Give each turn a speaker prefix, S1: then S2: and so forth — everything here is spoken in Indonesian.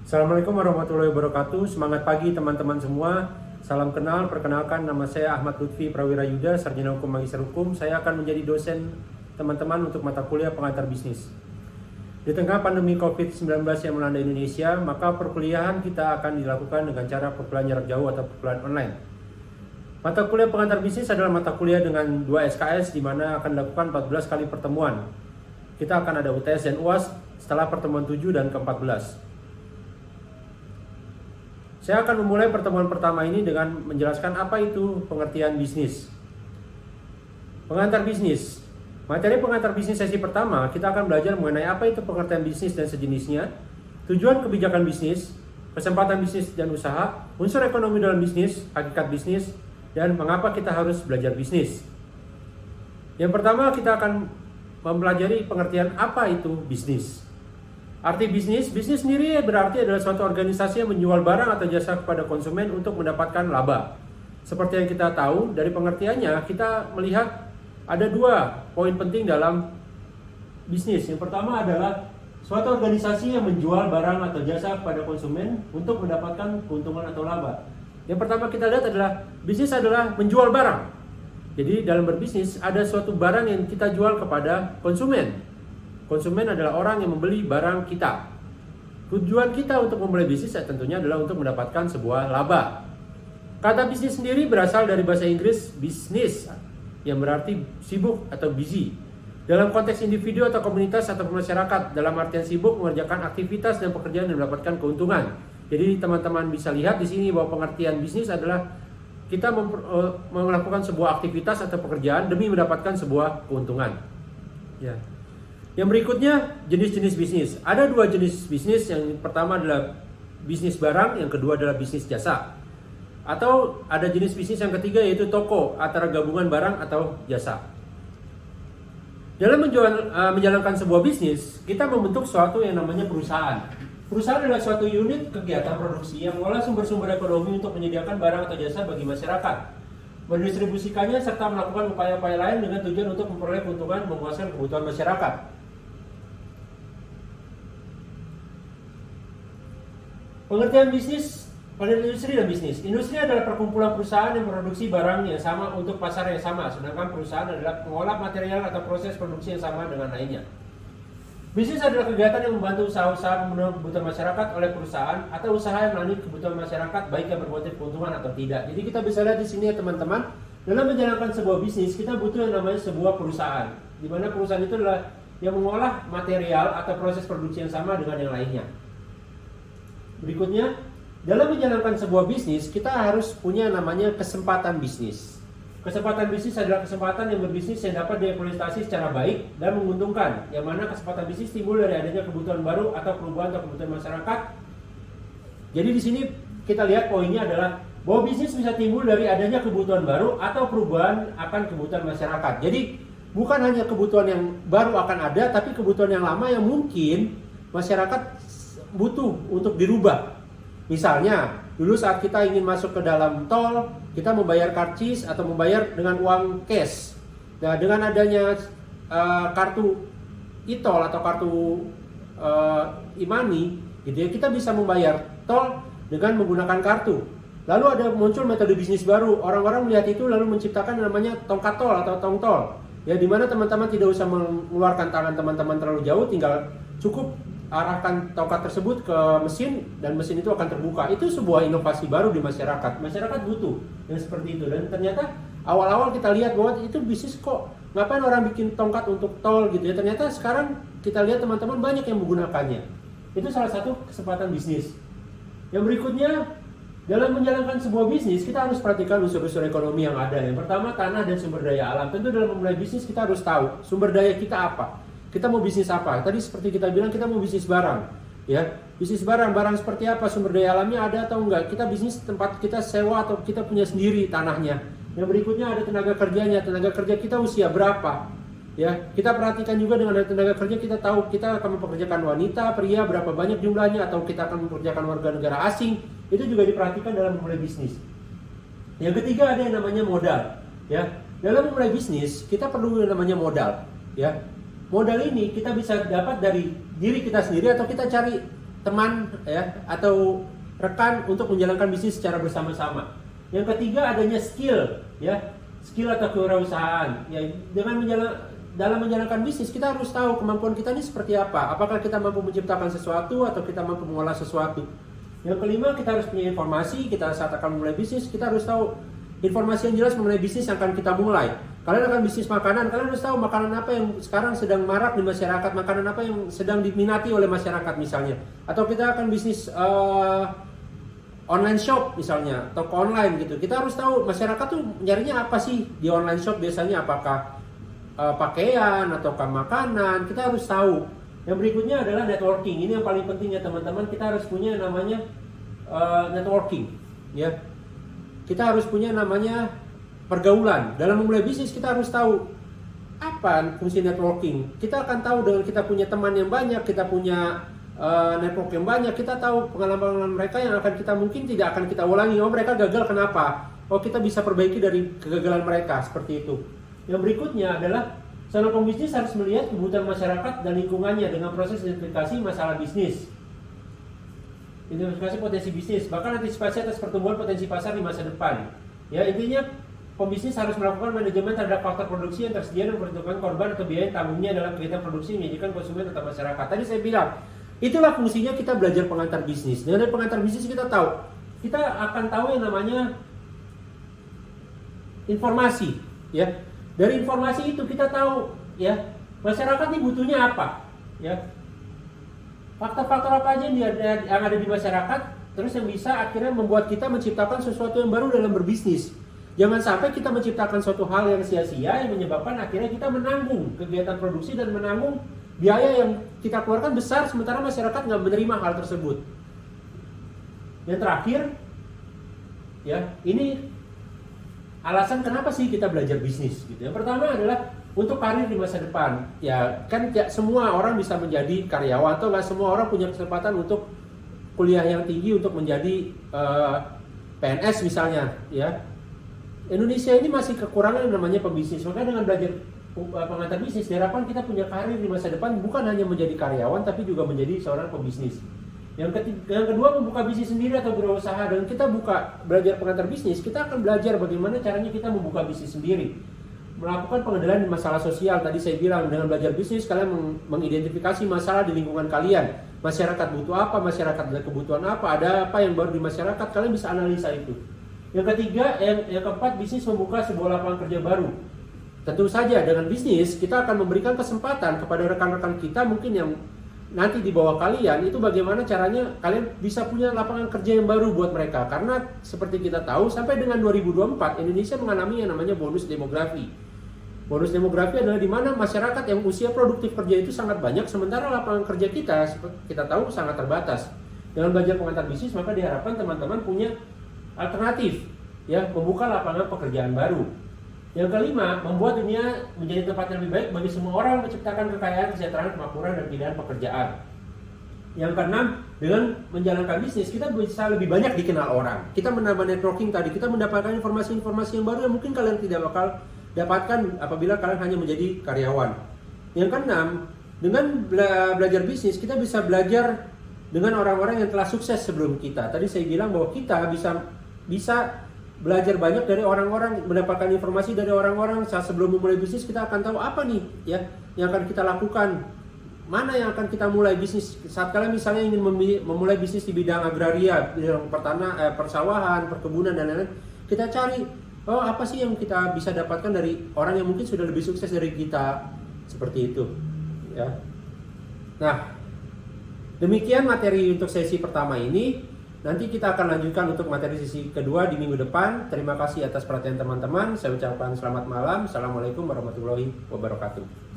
S1: Assalamualaikum warahmatullahi wabarakatuh. Semangat pagi teman-teman semua. Salam kenal, perkenalkan nama saya Ahmad Lutfi Prawira Yuda, Sarjana Hukum Magister Hukum. Saya akan menjadi dosen teman-teman untuk mata kuliah pengantar bisnis. Di tengah pandemi COVID-19 yang melanda Indonesia, maka perkuliahan kita akan dilakukan dengan cara perkuliahan jarak jauh atau perkuliahan online. Mata kuliah pengantar bisnis adalah mata kuliah dengan 2 SKS di mana akan dilakukan 14 kali pertemuan. Kita akan ada UTS dan UAS setelah pertemuan 7 dan ke-14. Saya akan memulai pertemuan pertama ini dengan menjelaskan apa itu pengertian bisnis. Pengantar bisnis. Materi pengantar bisnis sesi pertama, kita akan belajar mengenai apa itu pengertian bisnis dan sejenisnya, tujuan kebijakan bisnis, kesempatan bisnis dan usaha, unsur ekonomi dalam bisnis, hakikat bisnis, dan mengapa kita harus belajar bisnis. Yang pertama, kita akan mempelajari pengertian apa itu bisnis. Arti bisnis sendiri berarti adalah suatu organisasi yang menjual barang atau jasa kepada konsumen untuk mendapatkan laba. Seperti yang kita tahu dari pengertiannya, kita melihat ada 2 poin penting dalam bisnis. Yang pertama adalah suatu organisasi yang menjual barang atau jasa kepada konsumen untuk mendapatkan keuntungan atau laba. Yang pertama kita lihat adalah bisnis adalah menjual barang. Jadi dalam berbisnis ada suatu barang yang kita jual kepada konsumen. Konsumen adalah orang yang membeli barang kita. Tujuan kita untuk memulai bisnis tentunya adalah untuk mendapatkan sebuah laba. Kata bisnis sendiri berasal dari bahasa Inggris business yang berarti sibuk atau busy. Dalam konteks individu atau komunitas atau masyarakat, dalam artian sibuk mengerjakan aktivitas dan pekerjaan dan mendapatkan keuntungan. Jadi teman-teman bisa lihat di sini bahwa pengertian bisnis adalah kita melakukan sebuah aktivitas atau pekerjaan demi mendapatkan sebuah keuntungan. Ya. Yang berikutnya jenis-jenis bisnis. Ada 2 jenis bisnis. Yang pertama adalah bisnis barang, yang kedua adalah bisnis jasa. Atau ada jenis bisnis yang ketiga yaitu toko, antara gabungan barang atau jasa. Dalam menjalankan sebuah bisnis, kita membentuk suatu yang namanya perusahaan. Perusahaan adalah suatu unit kegiatan produksi yang mengolah sumber-sumber ekonomi untuk menyediakan barang atau jasa bagi masyarakat, mendistribusikannya serta melakukan upaya-upaya lain dengan tujuan untuk memperoleh keuntungan memuaskan kebutuhan masyarakat. Pengertian bisnis pada industri dan bisnis. Industri adalah perkumpulan perusahaan yang memproduksi barang yang sama untuk pasar yang sama, sedangkan perusahaan adalah pengolah material atau proses produksi yang sama dengan lainnya. Bisnis adalah kegiatan yang membantu usaha-usaha memenuhi kebutuhan masyarakat oleh perusahaan atau usaha yang melayani kebutuhan masyarakat baik yang bermotif keuntungan atau tidak. Jadi kita bisa lihat di sini ya teman-teman, dalam menjalankan sebuah bisnis kita butuh yang namanya sebuah perusahaan, di mana perusahaan itu adalah yang mengolah material atau proses produksi yang sama dengan yang lainnya. Berikutnya, dalam menjalankan sebuah bisnis, kita harus punya namanya kesempatan bisnis. Kesempatan bisnis adalah kesempatan yang berbisnis yang dapat dieksploitasi secara baik dan menguntungkan, yang mana kesempatan bisnis timbul dari adanya kebutuhan baru atau perubahan atau kebutuhan masyarakat. Jadi di sini kita lihat poinnya adalah bahwa bisnis bisa timbul dari adanya kebutuhan baru atau perubahan akan kebutuhan masyarakat. Jadi bukan hanya kebutuhan yang baru akan ada, tapi kebutuhan yang lama yang mungkin masyarakat butuh untuk dirubah. Misalnya, dulu saat kita ingin masuk ke dalam tol, kita membayar karcis atau membayar dengan uang cash. Nah, dengan adanya kartu e-tol atau kartu e-money, gitu ya, kita bisa membayar tol dengan menggunakan kartu. Lalu ada muncul metode bisnis baru. Orang-orang melihat itu lalu menciptakan namanya tongkat tol atau tong tol. Ya, di mana teman-teman tidak usah mengeluarkan tangan teman-teman terlalu jauh, tinggal cukup arahkan tongkat tersebut ke mesin dan mesin itu akan terbuka. Itu sebuah inovasi baru di masyarakat. Masyarakat butuh yang seperti itu. Dan ternyata awal-awal kita lihat bahwa itu bisnis kok, ngapain orang bikin tongkat untuk tol gitu ya. Ternyata sekarang kita lihat teman-teman banyak yang menggunakannya. Itu salah satu kesempatan bisnis. Yang berikutnya, dalam menjalankan sebuah bisnis kita harus perhatikan unsur-unsur ekonomi yang ada. Yang pertama, tanah dan sumber daya alam. Tentu dalam memulai bisnis kita harus tahu sumber daya kita apa. Kita mau bisnis apa? Tadi seperti kita bilang kita mau bisnis barang, ya. Bisnis barang seperti apa? Sumber daya alamnya ada atau enggak? Kita bisnis tempat kita sewa atau kita punya sendiri tanahnya. Yang berikutnya ada tenaga kerjanya. Tenaga kerja kita usia berapa? Ya, kita perhatikan juga dengan ada tenaga kerja kita tahu kita akan mempekerjakan wanita, pria berapa banyak jumlahnya atau kita akan mempekerjakan warga negara asing. Itu juga diperhatikan dalam memulai bisnis. Yang ketiga ada yang namanya modal, ya. Dalam memulai bisnis kita perlu yang namanya modal, ya. Modal ini kita bisa dapat dari diri kita sendiri atau kita cari teman ya atau rekan untuk menjalankan bisnis secara bersama-sama. Yang ketiga adanya skill ya, skill atau kewirausahaan. Ya, dalam menjalankan bisnis kita harus tahu kemampuan kita ini seperti apa. Apakah kita mampu menciptakan sesuatu atau kita mampu mengolah sesuatu. Yang kelima, kita harus punya informasi. Kita saat akan memulai bisnis, kita harus tahu informasi yang jelas mengenai bisnis yang akan kita mulai. Kalian akan bisnis makanan, kalian harus tahu makanan apa yang sekarang sedang marak di masyarakat, makanan apa yang sedang diminati oleh masyarakat misalnya. Atau kita akan bisnis online shop misalnya, toko online gitu. Kita harus tahu masyarakat tuh nyarinya apa sih di online shop biasanya, apakah pakaian ataukah makanan. Kita harus tahu. Yang berikutnya adalah networking. Ini yang paling penting ya teman-teman. Kita harus punya namanya networking ya. Kita harus punya namanya pergaulan. Dalam memulai bisnis kita harus tahu apa fungsi networking. Kita akan tahu dengan kita punya teman yang banyak, kita punya network yang banyak, kita tahu pengalaman mereka yang akan kita mungkin tidak akan kita ulangi. Oh, mereka gagal kenapa? Oh, kita bisa perbaiki dari kegagalan mereka, seperti itu. Yang berikutnya adalah seorang pembisnis harus melihat kebutuhan masyarakat dan lingkungannya dengan proses identifikasi masalah bisnis, identifikasi potensi bisnis, bahkan antisipasi atas pertumbuhan potensi pasar di masa depan. Ya, intinya pembisnis harus melakukan manajemen terhadap faktor produksi yang tersedia dan memperhitungkan korban atau biaya yang tanggungnya dalam kegiatan produksi yang menyajikan konsumen atau masyarakat. Tadi saya bilang, itulah fungsinya kita belajar pengantar bisnis. Dengan pengantar bisnis kita tahu, kita akan tahu yang namanya informasi, ya. Dari informasi itu kita tahu ya masyarakat ini butuhnya apa ya, faktor-faktor apa aja yang ada di masyarakat, terus yang bisa akhirnya membuat kita menciptakan sesuatu yang baru dalam berbisnis. Jangan sampai kita menciptakan suatu hal yang sia-sia yang menyebabkan akhirnya kita menanggung kegiatan produksi dan menanggung biaya yang kita keluarkan besar sementara masyarakat nggak menerima hal tersebut. Yang terakhir ya, ini alasan kenapa sih kita belajar bisnis gitu. Yang pertama adalah untuk karir di masa depan. Ya kan ya, semua orang bisa menjadi karyawan atau nggak semua orang punya kesempatan untuk kuliah yang tinggi untuk menjadi PNS misalnya ya. Indonesia ini masih kekurangan yang namanya pembisnis. Maka dengan belajar pengantar bisnis diharapkan kita punya karir di masa depan, bukan hanya menjadi karyawan tapi juga menjadi seorang pembisnis. Yang kedua, membuka bisnis sendiri atau berusaha. Dan kita belajar pengantar bisnis, kita akan belajar bagaimana caranya kita membuka bisnis sendiri, melakukan pengendalian masalah sosial. Tadi saya bilang dengan belajar bisnis kalian mengidentifikasi masalah di lingkungan kalian. Masyarakat butuh apa, masyarakat ada kebutuhan apa, ada apa yang baru di masyarakat, kalian bisa analisa itu. Yang ketiga, yang keempat, bisnis membuka sebuah lapangan kerja baru. Tentu saja dengan bisnis kita akan memberikan kesempatan kepada rekan-rekan kita mungkin yang nanti di bawah kalian, itu bagaimana caranya kalian bisa punya lapangan kerja yang baru buat mereka. Karena seperti kita tahu sampai dengan 2024 Indonesia mengalami yang namanya bonus demografi. Bonus demografi adalah di mana masyarakat yang usia produktif kerja itu sangat banyak, sementara lapangan kerja kita tahu sangat terbatas. Dengan belajar pengantar bisnis maka diharapkan teman-teman punya alternatif ya, membuka lapangan pekerjaan baru. Yang kelima, membuat dunia menjadi tempat yang lebih baik bagi semua orang, menciptakan kekayaan, kesejahteraan, kemakmuran, dan pilihan pekerjaan. Yang keenam, dengan menjalankan bisnis, kita bisa lebih banyak dikenal orang. Kita menambah networking tadi, kita mendapatkan informasi-informasi yang baru yang mungkin kalian tidak bakal dapatkan apabila kalian hanya menjadi karyawan. Yang keenam, dengan belajar bisnis, kita bisa belajar dengan orang-orang yang telah sukses sebelum kita. Tadi saya bilang bahwa kita bisa belajar banyak dari orang-orang, mendapatkan informasi dari orang-orang. Saat sebelum memulai bisnis kita akan tahu apa nih ya yang akan kita lakukan, mana yang akan kita mulai bisnis. Saat kalian misalnya ingin memulai bisnis di bidang agraria, bidang persawahan, perkebunan dan lain-lain, kita cari apa sih yang kita bisa dapatkan dari orang yang mungkin sudah lebih sukses dari kita, seperti itu ya. Nah, demikian materi untuk sesi pertama ini. Nanti kita akan lanjutkan untuk materi sesi kedua di minggu depan. Terima kasih atas perhatian teman-teman. Saya ucapkan selamat malam. Assalamualaikum warahmatullahi wabarakatuh.